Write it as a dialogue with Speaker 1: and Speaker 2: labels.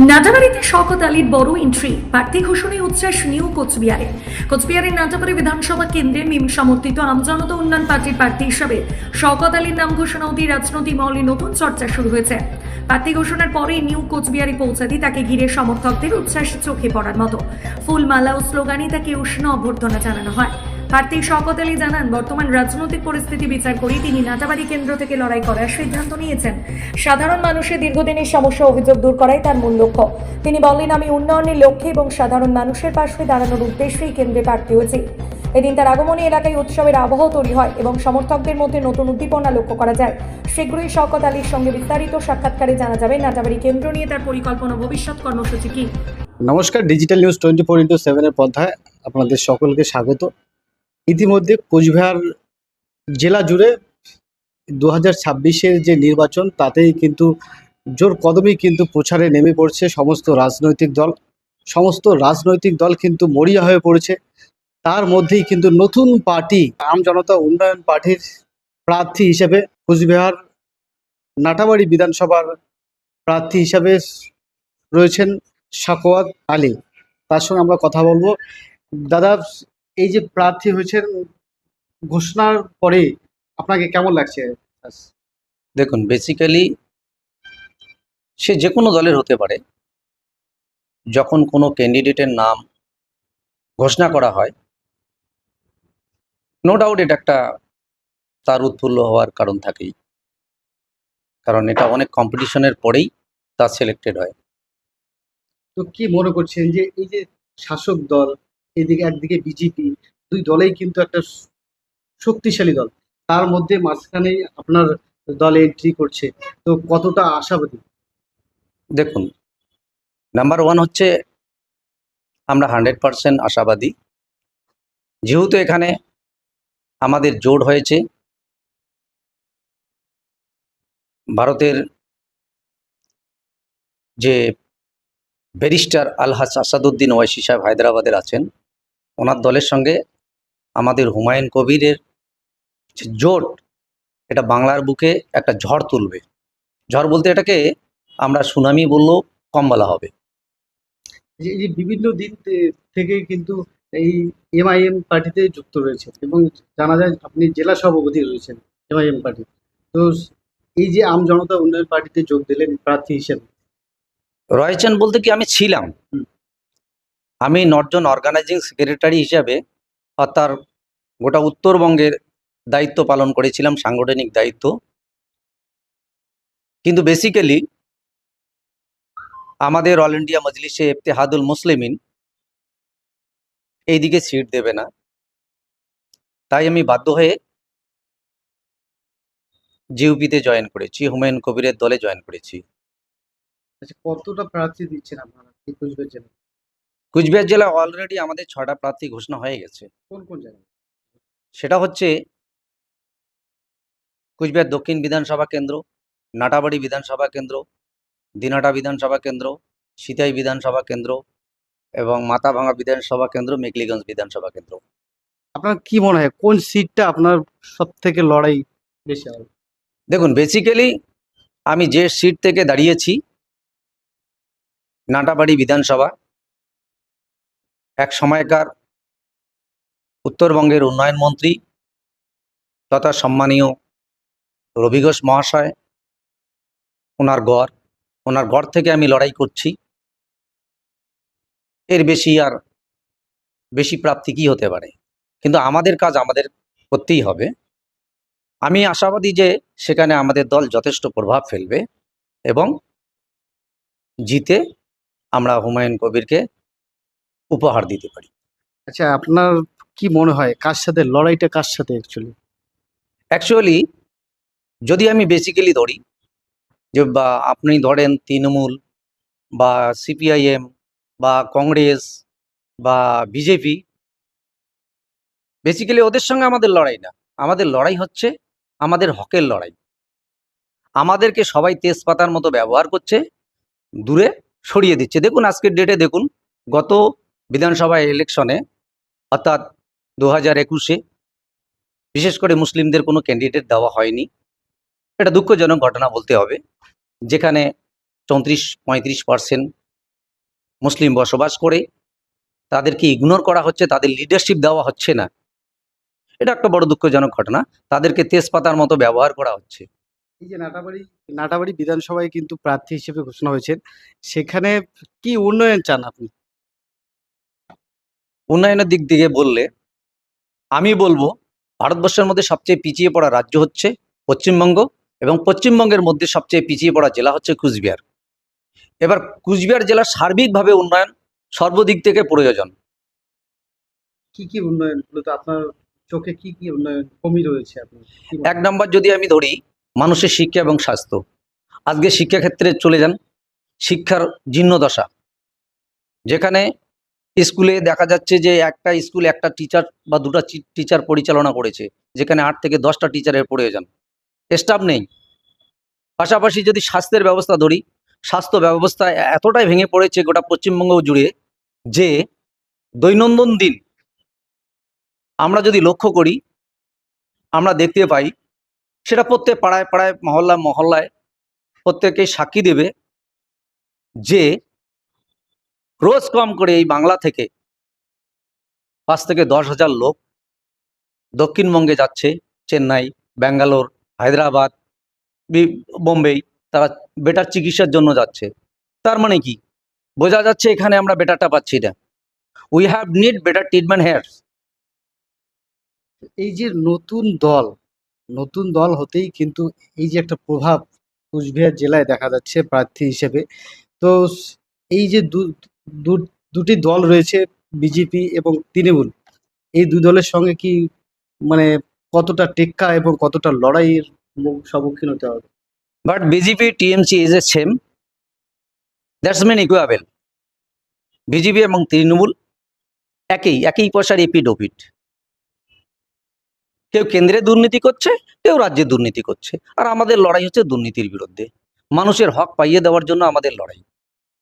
Speaker 1: নাটাবাড়িতে শওকত আলীর বড় এন্ট্রি, প্রার্থী ঘোষণায় উচ্ছ্বাস নিউ কোচবিহারে। কোচবিহারের নাটাবাড়ি বিধানসভা কেন্দ্রে মিম সমর্থিত আমজনতা উন্নয়ন পার্টির প্রার্থী হিসাবে শওকত আলীর নাম ঘোষণা হতেই রাজনৈতিক মহলে নতুন চর্চা শুরু হয়েছে। প্রার্থী ঘোষণার পরেই নিউ কোচবিহারে পৌঁছাতে তাকে ঘিরে সমর্থকদের উচ্ছ্বাস চোখে পড়ার মতো। ফুলমালা ও স্লোগানে তাকে উষ্ণ অভ্যর্থনা জানানো হয়। প্রার্থী শওকত আলী জানান, বর্তমান রাজনৈতিক পরিস্থিতি বিচার করে তিনি নাটাবাড়ি কেন্দ্র থেকে লড়াই করার সিদ্ধান্ত নিয়েছেন। সাধারণ মানুষের দীর্ঘদিনের সমস্যা অভিযোগ দূর করাই তার মূল লক্ষ্য। তিনি বলেন, আমি উন্নয়নের লক্ষ্যে এবং সাধারণ মানুষের পাশে দাঁড়ানোর উদ্দেশ্যেই কেন্দ্রে প্রার্থী হয়েছি। এদিন তার আগমনে এলাকায় উৎসবের আবহ তৈরি হয় এবং সমর্থকদের মধ্যে নতুন উদ্দীপনা লক্ষ্য করা যায়। শীঘ্রই শওকত আলীর সঙ্গে বিস্তারিত সাক্ষাৎকারে জানা যাবে নাটাবাড়ি কেন্দ্র নিয়ে তার পরিকল্পনা, ভবিষ্যৎ কর্মসূচি কি।
Speaker 2: নমস্কার, ডিজিটাল নিউজ 24x7 এর পর্দায় আপনাদের সকলকে স্বাগত। ইতিমধ্যে কোচবিহার জেলা জুড়ে 2026-এর যে নির্বাচন, তাতেই কিন্তু জোর কদমেই কিন্তু প্রচারে নেমে পড়ছে সমস্ত রাজনৈতিক দল কিন্তু মরিয়া হয়ে পড়েছে। তার মধ্যেই কিন্তু নতুন পার্টি আম জনতা উন্নয়ন পার্টির প্রার্থী হিসেবে কোচবিহার নাটাবাড়ি বিধানসভার প্রার্থী হিসাবে রয়েছেন শওকত আলী। তার সঙ্গে আমরা কথা বলবো। দাদা, এই যে প্রার্থী হয়েছেন, ঘোষণার পরে আপনাকে কেমন লাগছে?
Speaker 3: দেখুন, বেসিক্যালি সে যে কোনো দলের হতে পারে। যখন কোনো ক্যান্ডিডেটের নাম ঘোষণা করা হয়, নো ডাউট এটা একটা তার উৎফুল্ল হওয়ার কারণ থাকেই, কারণ এটা অনেক কম্পিটিশনের পরেই তা সিলেক্টেড হয়।
Speaker 2: তো কি মনে করছেন যে এই যে শাসক দল, একদিকে বিজেপি, দুই দলেই কিন্তু একটা শক্তিশালী দল, তার মধ্যে মাঝখানে আপনার দলে এন্ট্রি করছে, তো কতটা আশাবাদী?
Speaker 3: দেখুন, নাম্বার ওয়ান হচ্ছে আমরা 100% আশাবাদী, যেহেতু এখানে আমাদের জোট হয়েছে ভারতের যে ব্যারিস্টার আলহাজ আসাদুদ্দিন ওয়াইসি সাহেব হায়দ্রাবাদের আছেন, ওনার দলের সঙ্গে আমাদের হুমায়ুন কবিরের যে জোট, এটা বাংলার বুকে একটা ঝড় তুলবে। ঝড় বলতে এটাকে আমরা সুনামি বললেও কম বলা হবে।
Speaker 2: এই যে বিভিন্ন দিন থেকে কিন্তু এই এমআইএম পার্টিতে যুক্ত রয়েছে এবং জানা যায় আপনি জেলা সভাপতি রয়েছেন এমআইএম পার্টি। তো এই যে আম জনতা উন্নয়ন পার্টিতে যোগ দিলেন প্রার্থী হিসেবে।
Speaker 3: রয়েছেন বলতে কি, আমি ছিলাম। আমি নর্থ অর্গানাইজিং সেক্রেটারি হিসাবে, অর্থাৎ গোটা উত্তরবঙ্গের দায়িত্ব পালন করেছিলাম, সাংগঠনিক দায়িত্ব। কিন্তু বেসিক্যালি আমাদের অল ইন্ডিয়া মজলিসে ইত্তেহাদুল মুসলিমিন এইদিকে সিট দেবে না, তাই আমি বাধ্য হয়ে জিউপিতে জয়েন করেছি, হুমায়ুন কবিরের দলে জয়েন করেছি।
Speaker 2: আচ্ছা, কতটা প্রার্থী দিচ্ছেন আপনারা এই কোচবিহার জেলায়?
Speaker 3: কুচবিহার জেলায় অলরেডি আমাদের 6টা প্রার্থী ঘোষণা হয়ে গেছে।
Speaker 2: কোন কোন জায়গায়?
Speaker 3: সেটা হচ্ছে কুচবিহার দক্ষিণ বিধানসভা কেন্দ্র, নাটাবাড়ি বিধানসভা কেন্দ্র, দিনাটা বিধানসভা কেন্দ্র, সিতাই বিধানসভা কেন্দ্র এবং মাথাভাঙা বিধানসভা কেন্দ্র, মেকলিগঞ্জ বিধানসভা কেন্দ্র।
Speaker 2: আপনার কি মনে হয় কোন সিটটা আপনার সব থেকে লড়াই বেশি হবে?
Speaker 3: দেখুন, বেসিক্যালি আমি যে সিট থেকে দাঁড়িয়েছি, নাটাবাড়ি বিধানসভা, এক সময়কার উত্তরবঙ্গের উন্নয়ন মন্ত্রী তথা সম্মানীয় রবি ঘোষ মহাশয়, ওনার গড় থেকে আমি লড়াই করছি। এর বেশি প্রাপ্তি কি হতে পারে? কিন্তু আমাদের কাজ আমাদের করতেই হবে। আমি আশাবাদী যে সেখানে আমাদের দল যথেষ্ট প্রভাব ফেলবে এবং জিতে আমরা হুমায়ুন কবিরকে উপহার দিতে পারি।
Speaker 2: আচ্ছা, আপনার কি মনে হয় কার সাথে লড়াইটা, কার সাথে
Speaker 3: অ্যাকচুয়ালি যদি আমি বেসিক্যালি ধরি, যে বা আপনি ধরেন তৃণমূল বা সিপিআইএম বা কংগ্রেস বা বিজেপি, বেসিক্যালি ওদের সঙ্গে আমাদের লড়াই না। আমাদের লড়াই হচ্ছে আমাদের হকের লড়াই। আমাদেরকে সবাই তেজপাতার মতো ব্যবহার করছে, দূরে সরিয়ে দিচ্ছে। দেখুন, আজকের ডেটে দেখুন, গত বিধানসভা ইলেকশনে অর্থাৎ 2021-এ বিশেষ করে মুসলিমদের কোনো ক্যান্ডিডেট দেওয়া হয়নি। এটা দুঃখজনক ঘটনা বলতে হবে, যেখানে 34-35% মুসলিম বসবাস করে, তাদেরকে ইগনোর করা হচ্ছে, তাদের লিডারশিপ দেওয়া হচ্ছে না। এটা একটা বড় দুঃখজনক ঘটনা। তাদেরকে তেজপাতার মতো ব্যবহার করা হচ্ছে।
Speaker 2: এই যে নাটাবাড়ি বিধানসভায় কিন্তু প্রার্থী হিসেবে ঘোষণা হয়েছেন, সেখানে কি উন্নয়ন চান আপনি?
Speaker 3: উন্নয়নের দিক থেকে বললে আমি বলবো, ভারতবর্ষের মধ্যে সবচেয়ে পিছিয়ে পড়া রাজ্য হচ্ছে পশ্চিমবঙ্গ, এবং পশ্চিমবঙ্গের মধ্যে সবচেয়ে পিছিয়ে পড়া জেলা হচ্ছে কুচবিহার। এবার কুচবিহার জেলার সার্বিকভাবে উন্নয়ন সর্বদিক থেকে প্রয়োজন।
Speaker 2: কি উন্নয়ন মূলত আপনার চোখে কি উন্নয়ন কমি রয়েছে আপনি কি
Speaker 3: এক নম্বর যদি আমি ধরি, মানুষের শিক্ষা এবং স্বাস্থ্য। আজকে শিক্ষাক্ষেত্রে চলে যান, শিক্ষার জীর্ণদশা। যেখানে স্কুলে দেখা যাচ্ছে যে একটা স্কুল একটা টিচার বা দুটো টিচার পরিচালনা করেছে, যেখানে 8 থেকে 10টা টিচারের প্রয়োজন, স্টাফ নেই। পাশাপাশি যদি স্বাস্থ্যের ব্যবস্থা ধরি, স্বাস্থ্য ব্যবস্থা এতটাই ভেঙে পড়েছে গোটা পশ্চিমবঙ্গ জুড়ে যে দৈনন্দিন দিন আমরা যদি লক্ষ্য করি, আমরা দেখতে পাই, সেটা প্রত্যেক পাড়ায় পাড়ায় মহল্লায় প্রত্যেকেই সাক্ষী দেবে যে রোজ কম করে এই বাংলা থেকে 5 থেকে 10,000 লোক দক্ষিণবঙ্গে যাচ্ছে, চেন্নাই, ব্যাঙ্গালোর, হায়দ্রাবাদ, বোম্বে। তারা বেটার চিকিৎসার জন্য যাচ্ছে। তার মানে কি বোঝা যাচ্ছে, এখানে আমরা বেটারটা পাচ্ছি না। We have need better treatment here.
Speaker 2: এই যে নতুন দল হতেই কিন্তু এই যে একটা প্রভাব কুচবিহার জেলায় দেখা যাচ্ছে প্রার্থী হিসেবে। তো এই যে দুটি দল রয়েছে, বিজেপি এবং তৃণমূল, এই দুই দলের সঙ্গে কি মানে কতটা টেক্কা এবং কতটা লড়াইয়ের সম্মুখীন হতে হবে?
Speaker 3: But BJP TMC is a same, that's mean equable. BJP এবং তৃণমূল একই পয়সার এপিড ওপিড। কেউ কেন্দ্রে দুর্নীতি করছে, কেউ রাজ্যে দুর্নীতি করছে। আর আমাদের লড়াই হচ্ছে দুর্নীতির বিরুদ্ধে। মানুষের হক পাইয়ে দেওয়ার জন্য আমাদের লড়াই।